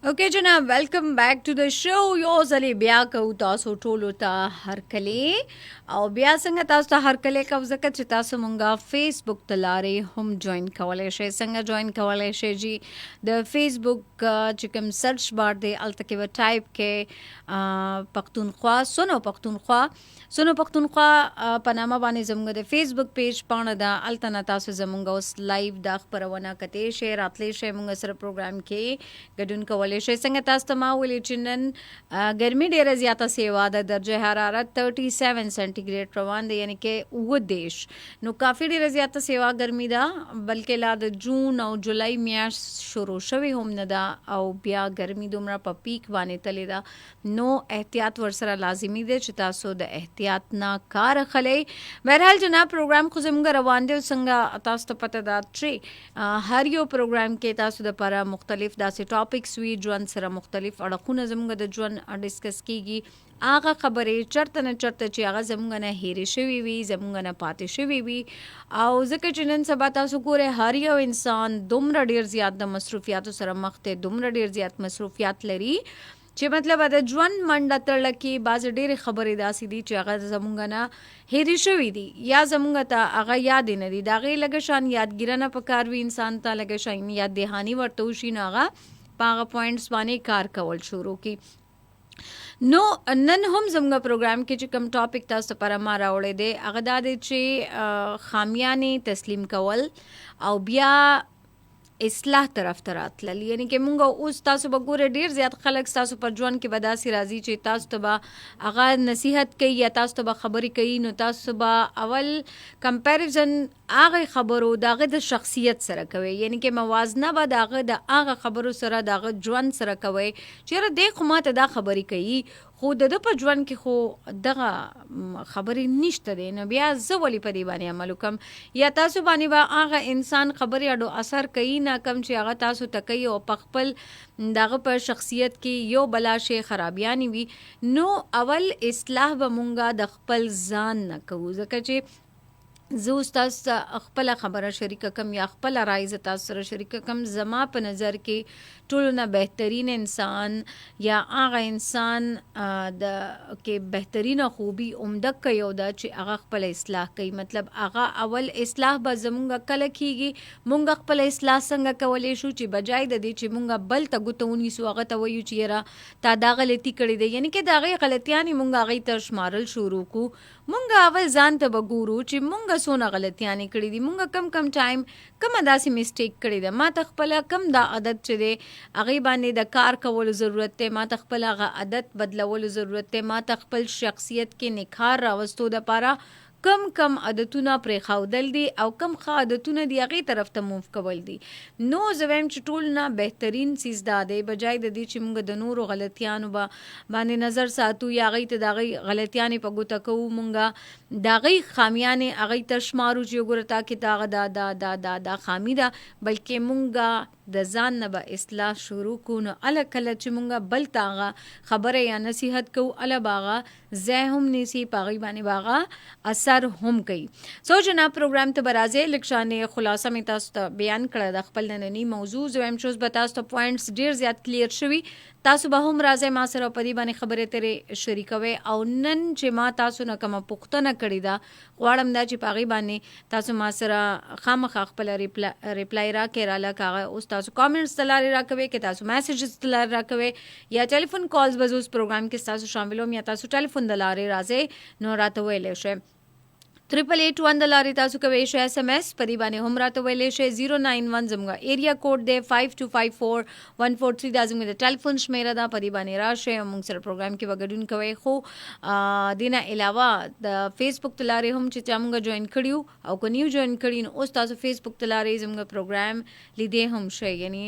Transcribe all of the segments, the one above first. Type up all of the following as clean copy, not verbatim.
اوکے جناب ویلکم بیک ټو د شو یو ځلې بیا کوو تاسو ټولو ته هرکلې او بیا څنګه تاسو ته هرکلې کوو ځکه چې تاسو مونږه فیسبوک ته لارې هم جوین کولی شئ. څنګه جوین کولی شئ جی د فیسبوک چې کوم سرچ بار دی هلته کې به ټایپ کې پښتونخوا سونو پښتونخوا په نامه باندې زموږ د فیسبوک پیج پاڼه ده. هلته نه تاسو زموږ اوس لایو دا خپرونه کتی شئ راتلی شئ مونږ سره پروګرام کې ګډون کولی شئ. څنګه تاسو ته ما ویلي چې نن ګرمي ډیره زیاته سیوا ده. درجه حرارت 37 سنټیګریډ روان دی یعنی کې 9 نو کافي ډیره زیاته سیوا ګرمي ده بلکې لا د جون او جولای میاشت شروع شوی هم نه ده او بیا ګرمي دومره په پیک باندې تللی ده نو احتیاط ورسره لازمي دی چې تاسو د احتیاط نه کار اخلئ. بهرحال جناب پروګرام خو زموږ روان دی. څنګه تاسو ته پته ده چې هر یو پروګرام کې تاسو د لپاره مختلف داسې ټاپکس وي ژوند سره مختلف اړخونه زموږ د ژوند ډسکس کیږي. هغه خبرې چرته نه چرته چې هغه زموږ نه هېرې شوي وي زموږ نه پاتې شوي وي او ځکه چې نن سبا تاسو ګورئ هر یو انسان دومره ډیر زیات د مصروفیاتو سره مخ دی دومره ډیر زیات مصروفیات لري چې مطلب د ژوند منډه تړله کې بعضې ډېرې خبرې داسې دي چې هغه زموږ نه هېرې شوي دي یا زموږ ته هغه یادې نه دي. د هغې لږه شان یادګیرنه پکار وي انسان ته لږه شان یاد دهاني ورته وشي نو هغه په هغه پوینټس باندې کار کول شروع کی. نو نن هم زموږ پروګرام کې چې کوم ټاپک تاسو لپاره ما راوړی دی هغه دا دی چې خامیانې تسلیم کول او بیا اصلاح طرف ته راتلل. یعنی کې مونږ اوس تاسو به ګوره ډیر زیات خلک تاسو په ژوند کې به داسې راځي چې تاسو ته به هغه نصیحت کوي یا تاسو ته به خبرې کوي نو تاسو به اول کمپیریزن هغه خبرو دغه د شخصیت سره کوي. یعنی کې موازنه به دغه د هغه خبرو سره دغه ژوند سره کوي چې دې خو ماته دا خبرې کوي خو د په ژوند کې خو دغه خبرې نشته دی نو بیا زه ولې په دې باندې عمل وکم یا تاسو باندې به هغه انسان خبرې اډو اثر کوي نه کم چې هغه تاسو ته کوي او په خپل دغه په شخصیت کې یو بلا شی خرابیانی وي نو اول اصلاح به مونږه د خپل ځان نه کوو. ځکه چې زه اوس تاسو ته خپله خبره شریکه کم یا خپله رایه زه تاسو سره شریکه کم. زما په نظر کې ټولو نه بهترین انسان یا هغه انسان د کې بهترینه خوبي عمدک یو ده چې هغه خپل اصلاح کوي. مطلب هغه اول اصلاح به زمونږ کله کیږي مونږ خپل اصلاح څنګه کولی شو چې بجای د دې چې مونږ بل ته ګوته ونیسو هغه ته وایو چې یاره تا دا غلطي کړې ده. یعنی کې د هغې غلطیانې مونږ هغې ته شمارل شروع کړو. مونږ اول ځان ته به ګورو چې مونږ څونه غلطیانې کړې دي مونږ کم ټایم کومه داسې میسټیک کړې ده ما ته خپله کم دا عادت چې دی هغې باندې د کار کولو ضرورت دی ما ته خپل هغه عادت بدلولو ضرورت دی ما ته خپل شخصیت کې نکھار راوستو دپاره کم عادتونه پرې ښودل دي او کم ښه عادتونه دي هغې طرف ته موف کول دي. نو زه وایم چې ټول نه بهترین څیز دا دی بجای د دې چې موږ د نورو غلطیانو باندې نظر ساتو یا هغې ته د هغې غلطیانې په ګوته کوو موږ د هغې خامیانې هغې ته شمارو چې وګوره تا کې د هغه دا خامي ده بلکې موږ د ځان نه به اصلاح شروع کړو نو هله کله چې موږ بل ته هغه خبره یا نصیحت کوو هله به هغه ځای هم نیسي په هغې باندې به هغه اثر هم کوي. سو جناب پروګرام ته به راځئ لږ شانې خلاصه مې تاسو ته بیان کړه د خپل ننني موضوع. زه وایم چې اوس به تاسو ته پوینټس ډېر زیات کلیر شوي تاسو به هم راځئ ما سره په دې باندې خبرې ترې شریکوئ او نن چې ما تاسو نه کومه پوښتنه کړې ده غواړم دا چې په هغې باندې تاسو ما سره خامخا خپله ریپلای راکړئ راله هغه اوس تاسو کامنټس د لارې راکوئ که تاسو میسیجز د لارې راکوئ یا ټلیفون کالز به زه اوس پروګرام کې ستاسو شاملوم یا تاسو ټلیفون د لارې راځئ نو راته ویلی شئ 8881 د لارې تاسو کوئ شئ SMS په دې باندې هم راته ویلی شئ 091 زموږ ایریا کوډ دی 5254 دا زموږ د ټلیفون شمیره ده په دې باندې راشئ او موږ سره پروګرام کې به ګډون کوئ. خو دې نه علاوه د فیسبوک د لارې هم چې چا موږ جوین کړي او که نیو جوین کړي نو اوس تاسو فیسبوک د لارې زموږ پروګرام لیدی هم شئ یعنی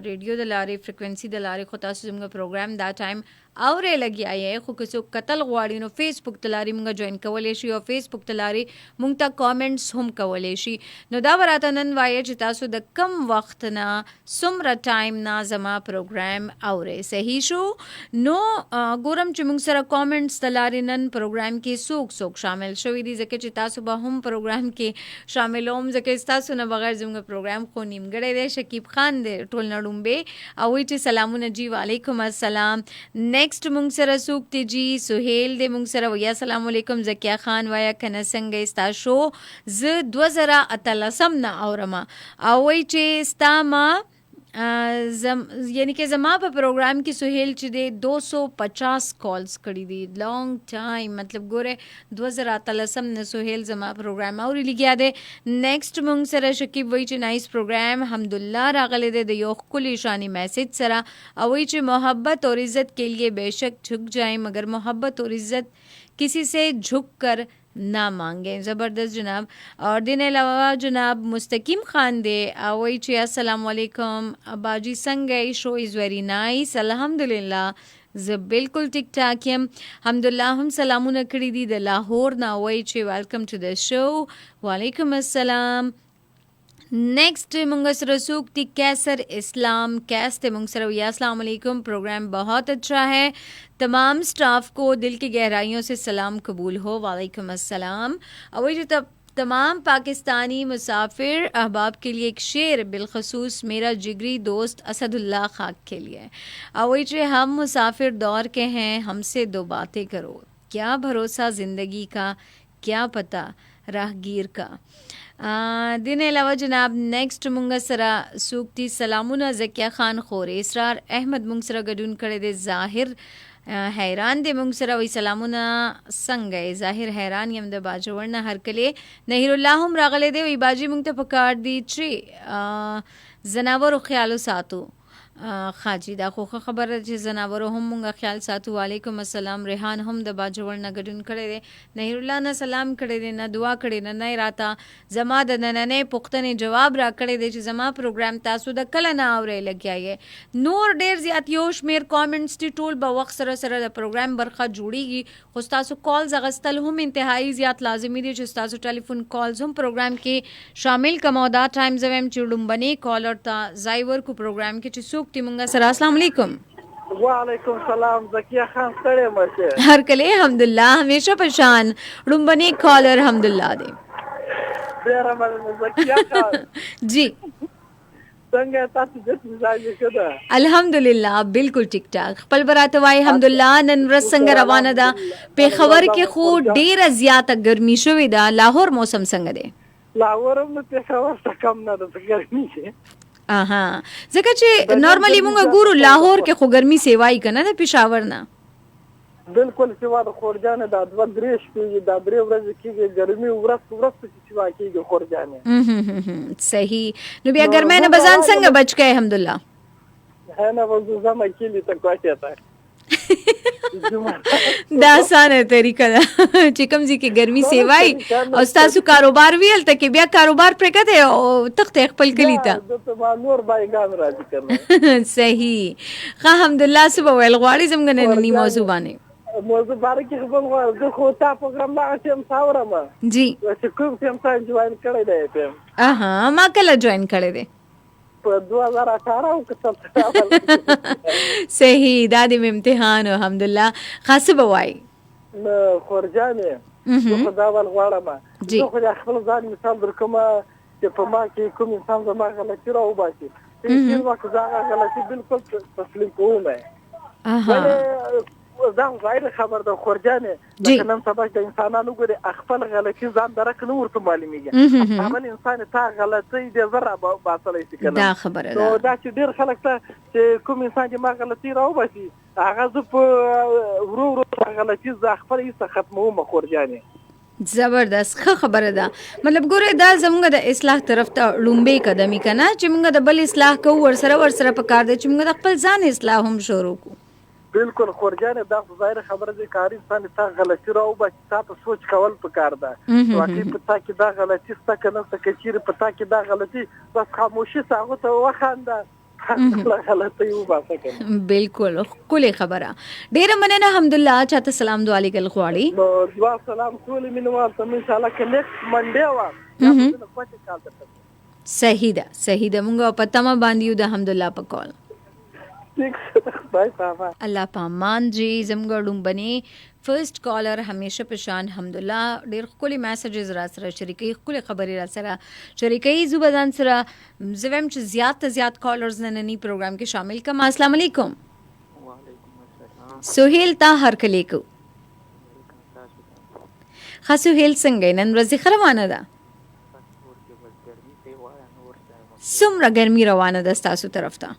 ریډیو د لارې فریکوینسي د لارې خو تاسو زموږ پروګرام دا ټایم اورې لګیاي خو که څوک قتل غواړي نو فیسبوک تلاري مونږ جوائن کولای شي او فیسبوک تلاري مونږ ته کامنټس هم کولای شي. نو دا ورته نن وایي چې تاسو د کم وخت نه څومره ټایم نه زما پروګرام اورې صحیح شو. نو ګورم چې مونږ سره کامنټس تلاري نن پروګرام کې څوک شامل شوي دي ځکه چې تاسو به هم پروګرام کې شاملوم ځکه تاسو نه بغیر زموږ پروګرام خو نیمګړی دی. شکیب خان دی ټول نړومبه او چې سلامونه جی وعلیکم السلام. نیکسٹ مونږ سره څوک دی جی سہیل دی مونږ سره ویا السلام علیکم. زکیه خان وایا کنه څنګه ستا شو ز 2013 نه اورم او وای چې ستا ما یعنی کہ زما په پروګرام کې سہیل چې دی 250 کالز کړي دي لانګ ټایم مطلب ګوره 2013 نه سہیل زما پروګرام او لګیا دی. نیکسٹ مونږ سره شکیب وای چې نایس پروګرام الحمدلله راغلی دی د یو کلی شانی میسج سره او وای چې محبت اور عزت کے لیے بے شک جھک جائیں مگر محبت اور عزت کسی سے جھک کر نہ مانگیں. زبردست جناب. اور دن علاوہ جناب مستقیم خان دے اوئی چې السلام علیکم باجی څنګه شو از ویری نایس الحمدلله زه بالکل ټیک ټاک یم الحمدلله. هم سلامونه کړي دي د لاهور نه وای چې ویلکم ټو د شو وعلیکم السلام. نیکسٹ مونږ سره څوک دی کیسر اسلام کیس تے مونږ سره ویا السلام علیکم پروگرام بہت اچھا ہے تمام سٹاف کو دل کی گہرائیوں سے سلام قبول ہو. وعلیکم السلام. اور جو تمام پاکستانی مسافر احباب کے لیے ایک شعر بالخصوص میرا جگری دوست اسد اللہ خاک کے لیے. اور جو ہم مسافر دور کے ہیں ہم سے دو باتیں کرو کیا بھروسہ زندگی کا کیا پتہ راہگیر کا. دین علاوہ جناب نیکسٹ مونږ سره سوکتی سلامونه زکیه خان خور اسرار احمد مونږ سره ګډون کړی دی. ظاهر حیران دی مونږ سره وی سلامونه څنګه ظاهر حیران یم د باجوړ نه هر کله نهیر الله هم راغلی دی وی باجی مونږ ته پکار دی چې زناورو خیالو ساتو. خاجی دا خو خبره چې زناورو هم مونږه خیال ساتو. وعلیکم السلام. ریحان هم د باجوړ نه ګډون کړی دی. نهیر الله نه سلام کړی دی نه دعا کړی نه راته زما د نننې پوښتنې جواب را کړی دی چې زما پروګرام تاسو د کله نه اورې لګیایې. نور ډیر زیات یو شمیر کامنټس دي ټول به وخت سره سره د پروګرام برخه جوړیږي خو تاسو کالز اغستل هم انتهایی زیات لازمي دي چې تاسو ټلیفون کالز هم پروګرام کې شامل کمو. دا ټایم زویم چې ډومبني کالر تا زایور کو پروګرام کې چې تی مونږه سره السلام علیکم. وعلیکم السلام. زکیه خان ستړی مشه هر کله الحمدلله همیشه پشان ډومبني کالر الحمدلله دی. ډیر مننه زکیه خان. جی څنګه تاسو د مزاج کده الحمدلله بالکل ټیک ټاک. خپل براته وای الحمدلله نن ورځ څنګه روانه ده په خبر کې خو ډیره زیاته ګرمي شوې ده. لاهور موسم څنګه دی؟ لاهور هم په خبر څه کم نه ده ګرمي شي. اها ځکه چې نورمالي مونږ ګورو لاهور کې خو ګرمي سیوای کنه د پېښور نه بالکل سیوا د خورجانه د 2-3 شپې د 3 ورځې کې ګرمي ورځ چې سیوا کېږي خورجانه صحیح. نو بیا ګرمه نه بزان څنګه بچ کئ الحمدلله انا وزو ما کلی ته کوټه ته دا آسانه طریقه ده چې کوم ځای کې ګرمي سیوای او تاسو کاروبار ویل ته کې بیا کاروبار پرې کته او تخته خپل کلی ته د نور بایګان راځي کنه صحیح. الحمدلله صبح ویل غواړي زموږ نن موضوع باندې موضوع باندې کې خپل غواړم زه خو تا پروګرام لا چې ساورم جی چې کوم څه هم جوائن کړی دی په اها ما کله جوائن کړی دی په 2018 او کتل صحیح دا د امتحان الحمدلله خاصه بوای خورجانه زه دا ول غواړم جی خو خپل ځان مثال درکم چې په ما کې کوم انسان زما غلطي راو باسي چې وخت دا غلطي بالکل تسلیم کوم اها دا غیر خبر د خورجانه لکه نن سبا د انسانانو ګوري خپل غلطي ځان درک نه ورته معلومیږي عمل انسان ته غلطي د زره باسلای شي کنه دا خبره نو دا چې ډیر خلک ته چې کوم انسان چې ما غلطي راو باسي هغه زه په ورو غلطي ز خپل یې ختموم خورجانه. زبردست خبره ده. مطلب ګوره دا زموږ د اصلاح طرف ته لومبه قدمي کنه چې موږ د بل اصلاح کوو ورسره په کار ده چې موږ د خپل ځان اصلاح هم شروع کوو. بالکل خورجانه دا ظاهر خبره دي کاری انسان ته غلطي راو بچ تاسو سوچ کول پکار ده واقعي پتا کې دا غلطي ستا کنه څه کچیر پتا کې دا غلطي بس خاموشي ساغه ته وخانده غلطي وباسه کنه. بالکل کله خبره ډیره مننه الحمدلله چاته سلام دعا لګل غواړي نو دعا سلام ټول مینوال ته ان شاء الله کې نیکسټ منډه وا دا په کوټه کال ته صحیح ده مونږه پته ما باندې یو د الحمدلله په کول الله پامان جی زمګړم بني فرست کالر همیشه پشان الحمدلله ډیر خولي میسجز را سره شریکي خولي خبري را سره شریکي زوبدان سره زویم چې زیات کالرز نننی پروګرام کې شامل کم. السلام علیکم. وعلیکم السلام. سہیل تا هر کلی کو خسوهیل څنګه نن ورځ خروانه ده سمره ګرمي روانه ده تاسو طرف ته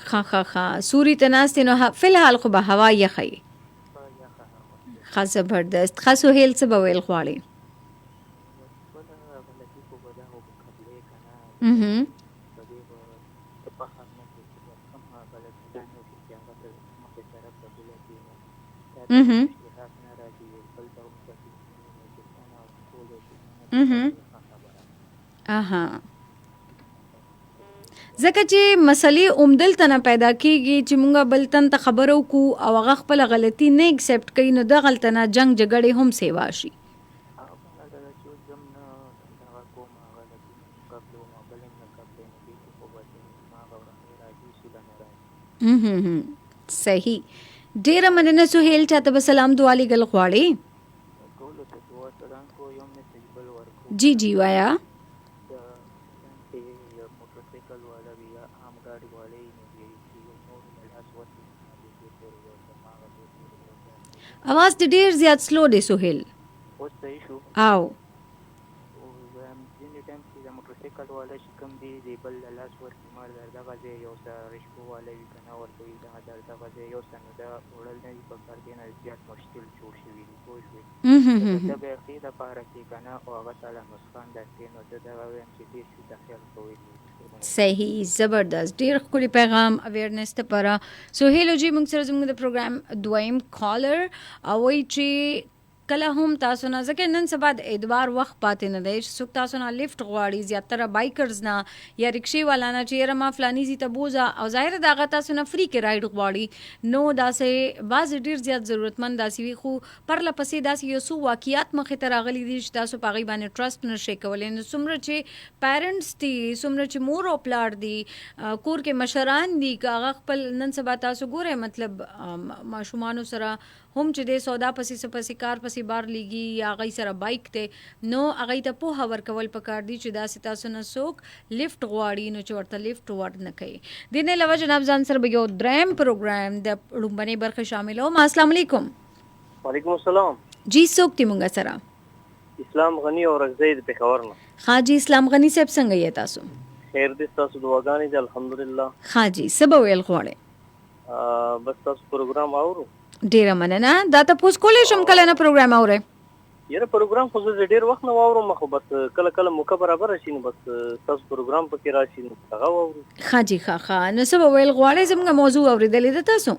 خا سوري تناستي نو فی الحال خو به هوا یخی خا زبردست خاصو هیل څه بویل غواړي اها ځکه چې مسلې عمدل تنه پیدا کیږي چې مونږه بلتن ته خبرو کو او هغه خپل غلطي نه ایکسپټ کوي نو د غلطنه جنگ جګړې هم سیوا شي. صحیح ډیره مننه سہیل چاته به سلام دعا لګل غواړي. جی وایا आवाज دې ډیر زیات سلو دی سہیل. اوس صحیح شو. او ځینې ټایم چې د موټرسایکل والا چې کوم دی د بل لاس ورکړي مال دغه ځای یو څه رشکو والا وي که نه ورته وي دغه ځای یو څه نو دا وړل نه وي په کار دی نه زیات مشکل جوړ شوي دي پوه شوې د بیخي دپاره کې که نه او هغه تعالی نسخان درکړي نو زه دغه وایم چې ډېر شي د خیال کوئ. صحیح زبردست ډیر خولي پیغام اویرنس ته پره سہیل جی موږ سره زموږ د پروګرام دویم کالر او وی چې کله هم تاسو نه ځکه نن سبا د ادوار وخت پاتې نه دی چې څوک تاسو نه لیفټ غواړي زیاتره بایکرز نه یا رکشې والا نه چې یاره ما فلاني ځای ته بوځه او ظاهر د هغه تاسو نه فری کې رایډ غواړي نو داسې بعضې ډېر زیات ضرورتمند داسې وي خو پرله پسې داسې یو څو واقعیات مخې ته راغلي دي چې تاسو په هغې باندې ټرسټ نشئ کولی نو څومره چې پیرنټس دي څومره چې مور او پلار دي کور کې مشران دي که هغه خپل نن سبا تاسو ګورئ مطلب ماشومانو سره هم چې د سودا پسې کار پسې بار لیږي یا هغوی سره بایک دی نو هغوی ته پوهه ورکول پکار دي چې داسې تاسو نه څوک لیفټ غواړي نو چې ورته لیفټ ور نه کوي. د دې علاوه جناب ځان سره به یو دریم پروګرام د لومبنۍ برخه شاملوم. السلام علیکم. وعلیکم السلام. جی څوک دی مونږ سره؟ اسلام غنی او رغزی د پېښور نه. ها جی اسلام غنی صاحب څنګه یې تاسو؟ خیر دې تاسو دعاګانې دي الحمدلله. ها جی څه به ویل غواړئ؟ بس تاسو پروګرام اورو. ډیره مننه. دا تاسو کولی شم کله نه پروګرام اورئ؟ یاره پروګرام خو زه ډېر وخت نه واورم خو بس کله موقع برابر شي نو بس تاسو پروګرام پکې راشي نو هغه واورو. ښه جی ښه نو څه به ویل غواړئ زموږ موضوع اورېدلې ده تاسو؟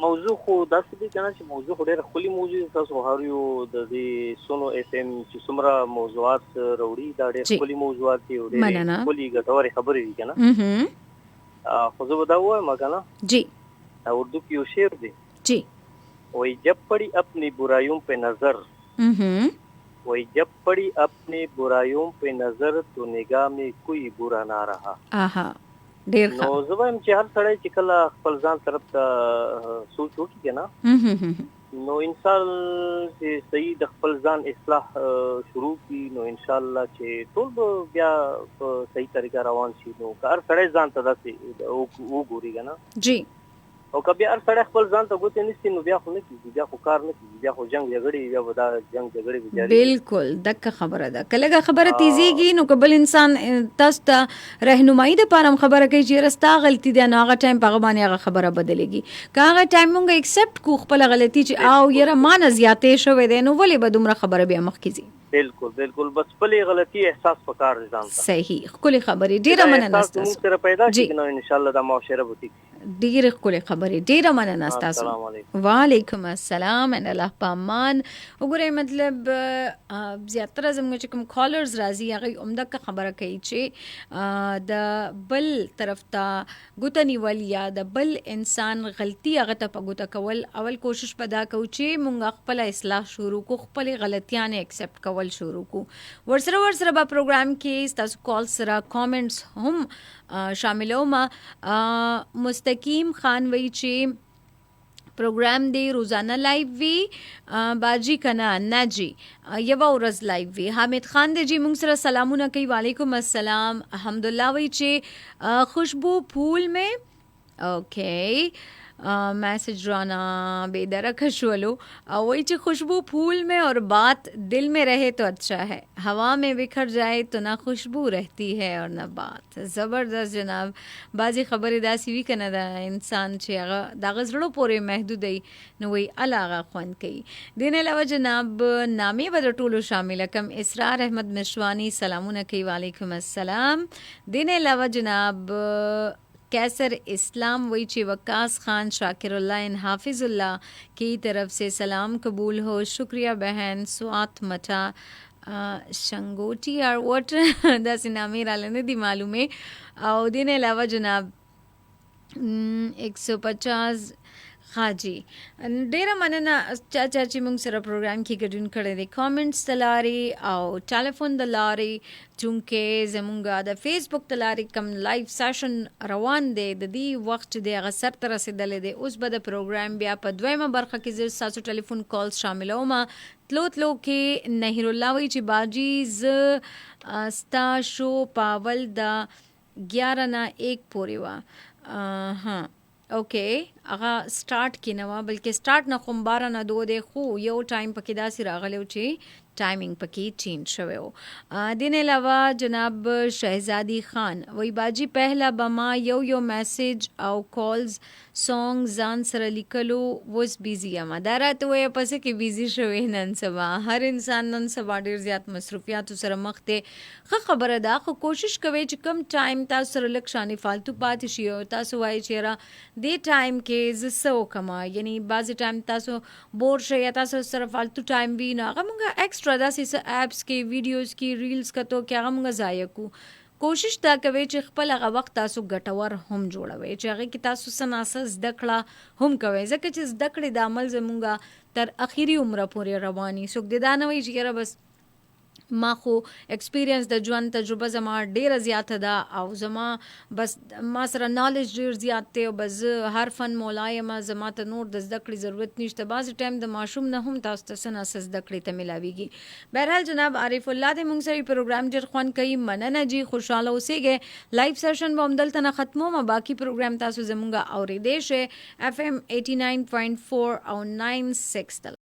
موضوع خو داسې دی که نه چې موضوع خو ډېره ښکلې موضوع دی. تاسو هر یو د دې سونو اف ام چې څومره موضوعات راوړي دا ډېر ښکلي موضوعات دي او ډېرې ښکلي ګټورې خبرې دي که نه. خو زه به دا ووایم که نه جی اردو کې یو شعر دی جی وہی جب پڑی اپنی برائیوں پہ نظر وہی جب پڑی اپنی برائیوں پہ نظر تو نگاہ میں کوئی برا نہ رہا. نو زه وایم چې هر سړی چې کله خپل ځان طرف ته سوچ وکړي که نه نو انسان چې صحیح د خپل ځان اصلاح شروع کړي نو انشاءالله چې ټول به بیا په صحیح طریقه روان شي. نو که هر سړی ځان ته داسې وګوري که نه جی او که بیا هر سړی خپل ځان ته ګوتې نیسي نو بیا خو نه کېږي بیا خو کار نه کېږي بیا خو جنګ جګړې بیا به دا جنګ جګړې به جاري. بالکل دقه خبره ده که لږه خبره تیزیږي نو که بل انسان تاسو ته رهنمایي دپاره هم خبره کوي چې یاره ستا غلطي ده نو هغه ټایم په هغه باندې هغه خبره بدلېږي. که هغه ټایم مونږ ایکسپټ کړو خپله غلطي چې او یاره ما نه زیاتې شوی دی نو ولې به دومره خبره بیا مخکې ځي. بالکل بس خپلې غلطي احساس پکار ځان ته. صحیح ښکلې خبرې ډېره مننه ستاسو. موږ سره پیدا کېږي نو انشاءالله دا معاشره به ټیک شي. ډیر ښکلې خبرې، ډیره مننه ستاسو. السلام علیکم. وعلیکم السلام ان الله پامان. وګورئ مطلب زیاتره زموږ چې کوم کالرز راځي هغه عمده خبره کوي چې د بل طرف ته ګوته نیول یا د بل انسان غلطي هغه ته په ګوته کول. اول کوشش پدا کوو چې مونږ خپل اصلاح شروع کو، خپل غلطیان اکسپټ کول شروع کو. ورسره به پروګرام کې تاسو کال سره کامنټس هم شاملو. ما مستقیم خان وی چې پروګرام دی روزانه لایو وی باجی کنا نه جی یو ورځ لایو وی. حامد خان دی جی مونږ سره سلامونه کوي. وعلیکم السلام. الحمدلله وی چې خوشبو پھول میں اوکے मैसेज राना बेदरक शोलो वही ची खुशबू फूल में और बात दिल में रहे तो अच्छा है, हवा में बिखर जाए तो ना खुशबू रहती है और ना बात. ज़बरदस्त जनाब. बाजी खबर दासी भी कना दा इंसान चे दागज रड़ो पोरे महदूद न वही अलागा ख्वान कई. दिन अलावा जनाब नामी बदटूलो शामिल कम इसरार अहमद मिशवानी सलामुन कई. वालेकुम अस्सलाम. दिन अलावा जनाब कैसर इस्लाम वही ची वक्कास खान शाकिरुल्लाह इन हाफिजुल्लाह की तरफ से सलाम कबूल हो. शुक्रिया बहन. स्वात मटा शंगोटी और वोट दस नामी रालने दी मालूम है. और दिन अलावा जनाब 150 हाँ जी ډیره مننه چا چې موږ سره پروګرام کې ګډون کړی دی. کامنټس د لارې او ټلیفون د لارې چونکې زمونږ د فیسبوک د لارې کم لایو سیشن روان دی د دې وخت دی هغه سر ته رسېدلی دی. اوس به د پروګرام بیا په دویمه برخه کې زه ستاسو ټلیفون کالز شاملوم. تلو کې نهیر الله وایي چې باجی زه ستا شو پاول د 11 نه 1 پورې وه. ها اوکې هغه سٹارټ کې نه وه بلکې سٹارټ نه خو 12 نه 2 دی خو یو ټایم پکې داسې راغلی و چې ټایمینګ پکې چینج شوی و. دین علاوه جناب شہزادی خان وی باجی پہلا بما یو میسیج او کالز سونگ ځان سره لیکلو وس بیزی اما دا راته وایي پسې کې بیزی شوی نن سبا. هر انسان نن سبا ډیر زیات مصروفیاتو سره مخ دی. ښه خبره ده خو کوشش کوئ چې کم ټایم تاسو سره لږ شانې فالتو پاتې شي او تاسو وایي چې را دې ټایم کې زه څه وکړم. یعنی بعضې ټایم تاسو بور شئ یا تاسو سره فالتو ټایم وي نو هغه مونږ ایکسټرا داسې څه ایپس کې ویډیوز کې ریلز کتو کې هغه مونږ ضایع کو. کوشش دا کوي چې خپل هغه وخت تاسو ګټور هم جوړوي چې هغه کې تاسو سناسه زده کړه هم کوي ځکه چې زده کړې د عمل زمونږ تر اخیری عمره پورې رواني. څوک دې دا نه وایي چې یاره بس ما خو ایکسپیرینس د ژوند تجربه زما ډیره زیاته ده او زما بس ما سره نالج ډیر زیات دی او بس هر فن مولا یم زما ته نور د زده کړې ضرورت نشته. بعضې ټایم د ماشوم نه هم تاسو ته څه نه څه زده کړې ته میلاویږي. بهرحال جناب عارف الله دې موږ سره پروګرام ډیر خوند کوي. مننه جی خوشحاله اوسئ. لایو سیشن به همدلته نه ختموم. باقي پروګرام تاسو زمونږ اورېدی شئ FM 89.4 او 96